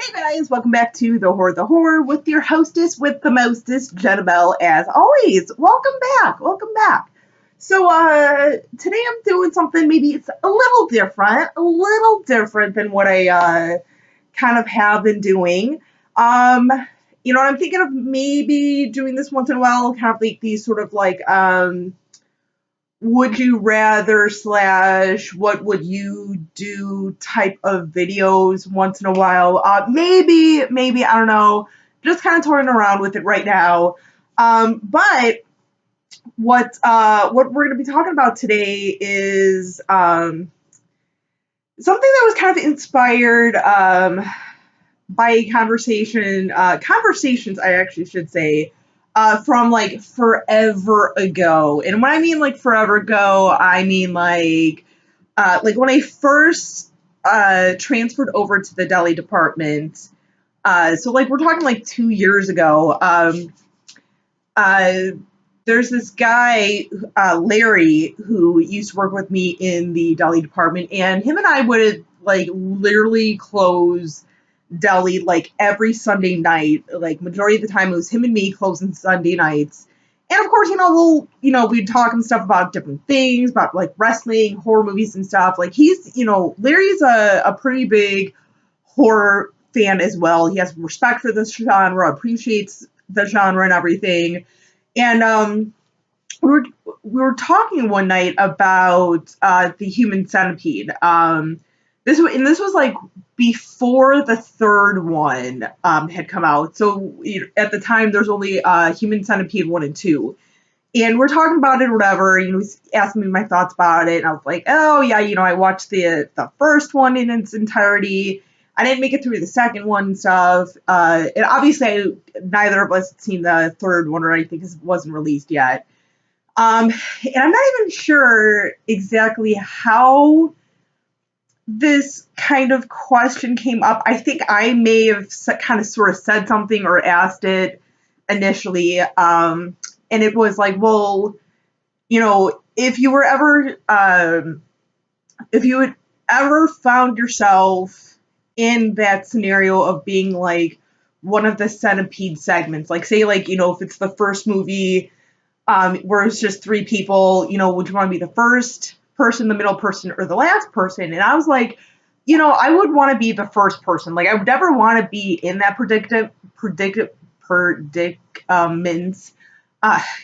Hey guys, welcome back to the Horror with your hostess with the mostest, Jennabelle, as always. Welcome back, welcome back. So, today I'm doing something maybe it's a little different than what I, kind of have been doing. Um, I'm thinking of maybe doing this once in a while, kind of like these sort of like, would you rather slash what would you do type of videos once in a while. Maybe, I don't know, just kind of toying around with it right now. But what we're going to be talking about today is something that was kind of inspired by a conversations I actually should say, from like forever ago. And when I mean like forever ago, I mean like when I first transferred over to the deli department. So like we're talking like 2 years ago. Uh, there's this guy, Larry, who used to work with me in the deli department, and him and I would like literally close deli like every Sunday night. Like majority of the time, it was him and me closing Sunday nights. And of course, we'd talk and stuff about different things, about like wrestling, horror movies and stuff. Like Larry's a pretty big horror fan as well. He has respect for this genre, appreciates the genre and everything. And we were talking one night about the Human Centipede. This was like before the third one had come out. So at the time, there's only Human Centipede 1 and 2. And we're talking about it or whatever. He's asking me my thoughts about it. And I was like, oh, yeah, I watched the first one in its entirety. I didn't make it through the second one and stuff. And obviously, neither of us had seen the third one or anything because it wasn't released yet. And I'm not even sure exactly how this kind of question came up. I think I may have kind of sort of said something or asked it initially. And it was like, well, if you were ever, if you had ever found yourself in that scenario of being like one of the Centipede segments, like say like, if it's the first movie, where it's just three people, would you want to be the first person, the middle person, or the last person? And I was like, I would want to be the first person. Like, I would never want to be in that predicament.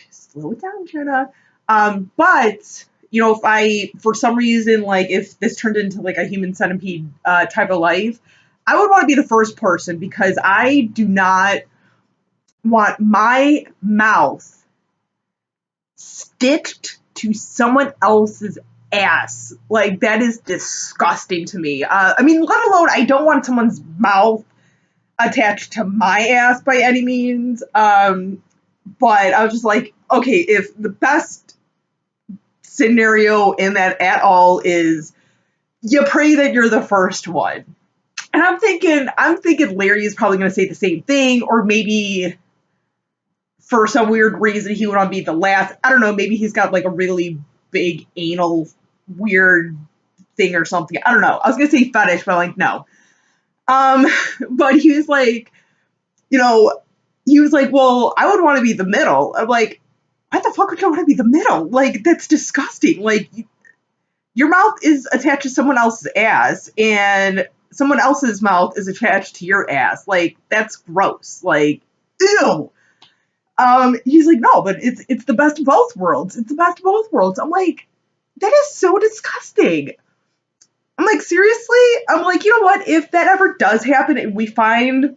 Slow it down, Jenna. But if I, for some reason, like if this turned into like a Human Centipede type of life, I would want to be the first person because I do not want my mouth stitched to someone else's ass. Like, that is disgusting to me. I mean, let alone, I don't want someone's mouth attached to my ass by any means. But I was just like, okay, if the best scenario in that at all is you pray that you're the first one. And I'm thinking Larry is probably going to say the same thing, or maybe for some weird reason he would want to be the last. I don't know, maybe he's got like a really big anal weird thing or something. I don't know. I was gonna say fetish, but I'm like, no. But he was like, well, I would want to be the middle. I'm like, why the fuck would you want to be the middle? Like, that's disgusting. Like, your mouth is attached to someone else's ass, and someone else's mouth is attached to your ass. Like, that's gross. Like, ew. He's like, no, but it's the best of both worlds. It's the best of both worlds. I'm like, that is so disgusting. I'm like, seriously? I'm like, you know what? If that ever does happen and we find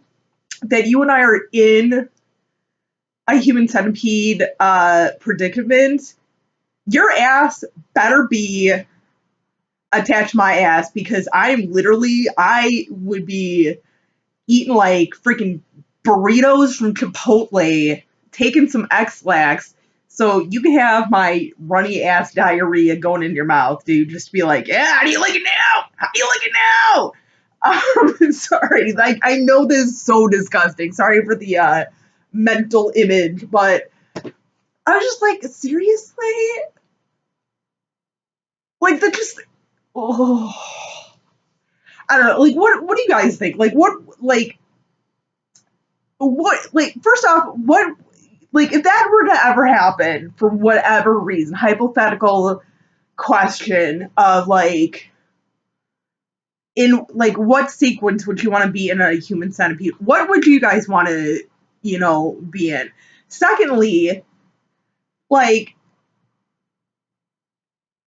that you and I are in a Human Centipede predicament, your ass better be attached to my ass because I would be eating like freaking burritos from Chipotle, taking some X-Lax, so you can have my runny ass diarrhea going in your mouth, dude. Just to be like, yeah, how do you like it now? How do you like it now? Sorry, like I know this is so disgusting. Sorry for the mental image, but I was just like, seriously? Like that just, oh. I don't know, like, what do you guys think? Like, first off, what, like, if that were to ever happen for whatever reason, hypothetical question of like, in like what sequence would you want to be in a human centipede? What would you guys want to, be in? Secondly, like,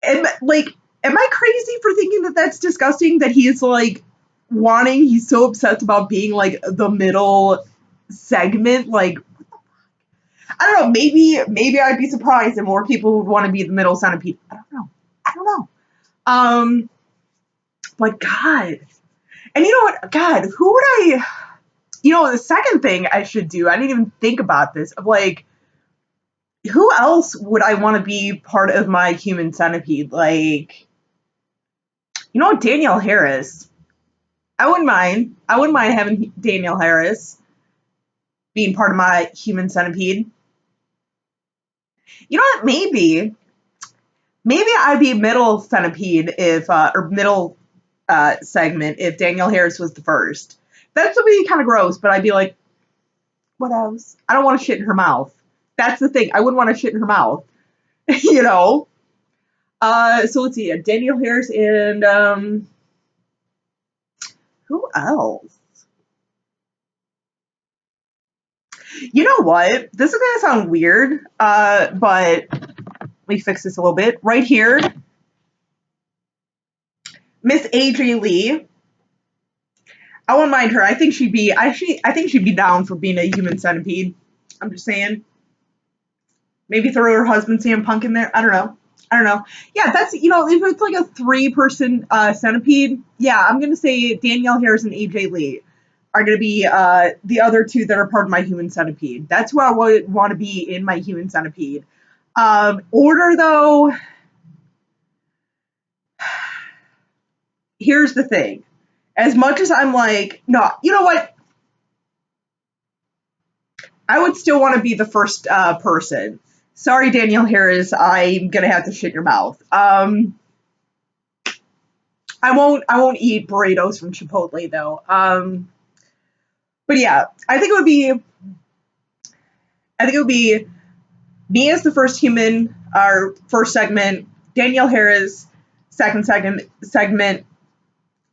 am I crazy for thinking that that's disgusting? That he's like he's so obsessed about being like the middle segment. Like, I don't know. Maybe I'd be surprised and more people would want to be the middle centipede. I don't know. I don't know. But God, and you know what? God, who would I? The second thing I should do. I didn't even think about this. Of like, who else would I want to be part of my human centipede? Like, Danielle Harris. I wouldn't mind. I wouldn't mind having Danielle Harris being part of my human centipede. You know what? Maybe I'd be middle centipede if, or middle segment if Danielle Harris was the first. That would be kind of gross, but I'd be like, what else? I don't want to shit in her mouth. That's the thing. I wouldn't want to shit in her mouth. you know? So let's see. Danielle Harris and who else? You know what? This is going to sound weird, but let me fix this a little bit. Right here, Miss AJ Lee. I wouldn't mind her. I think she'd be down for being a human centipede. I'm just saying. Maybe throw her husband CM Punk in there. I don't know. Yeah, that's, if it's like a 3-person centipede, yeah, I'm going to say Danielle Harris and AJ Lee are going to be the other two that are part of my human centipede. That's who I would want to be in my human centipede. Order, though, here's the thing. As much as I'm like, no, you know what? I would still want to be the first person. Sorry, Danielle Harris, I'm gonna have to shit your mouth. I won't eat burritos from Chipotle though. But yeah, I think it would be me as the first human, our first segment, Danielle Harris, second segment,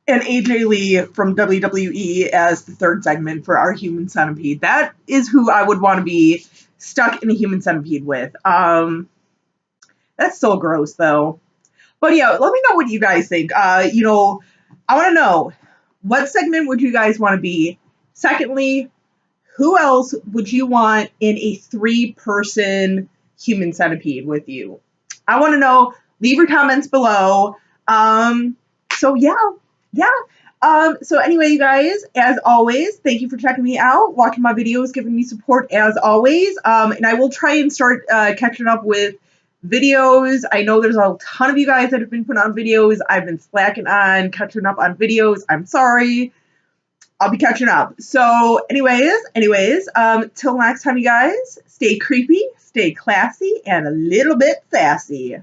and AJ Lee from WWE as the third segment for our human centipede. That is who I would want to be stuck in a human centipede with. That's so gross though. But yeah, let me know what you guys think. I want to know, what segment would you guys want to be? Secondly, who else would you want in a 3-person human centipede with you? I want to know. Leave your comments below. So yeah. So anyway, you guys, as always, thank you for checking me out, watching my videos, giving me support as always. And I will try and start catching up with videos. I know there's a ton of you guys that have been putting on videos. I've been slacking on catching up on videos. I'm sorry. I'll be catching up. So anyways, till next time, you guys, stay creepy, stay classy, and a little bit sassy.